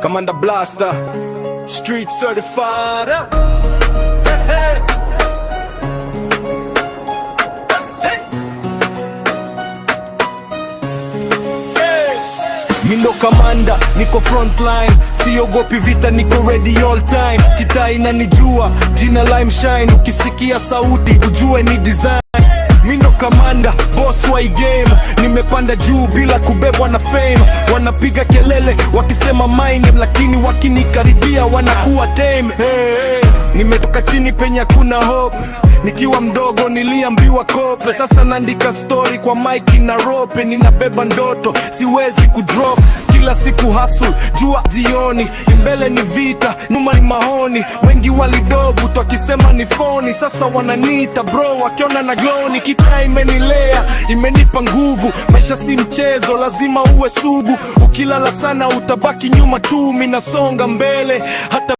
Commander Blaster, street certified. Hey. Mindo kamanda, niko frontline, siogopi vita, niko ready all time. Kitaa inanijua, jina Lime Shine, ukisikia sauti ujue ni design. Mindo kamanda, boss wa game, nimepanda juu bila kubebwa na fame. Wanapiga kelele wakisema my name, lakini wakinikaribia wanakuwa tame. Hey. Nimetoka chini penye kuna hope, nikiwa mdogo niliambiwa kope. Sasa naandika story kwa mic na rope, ninabeba ndoto siwezi kudrop. Kila siku hustle, jua jioni, mbele ni vita, nyuma ni mahoni. Wengi walidogu twakisema ni phony, sasa wananiita bro wakiona na gloni. Kitaa imenilea, imenipa nguvu, maisha si mchezo, lazima uwe sugu. Ukilala sana utabaki nyuma tu, minasonga mbele hata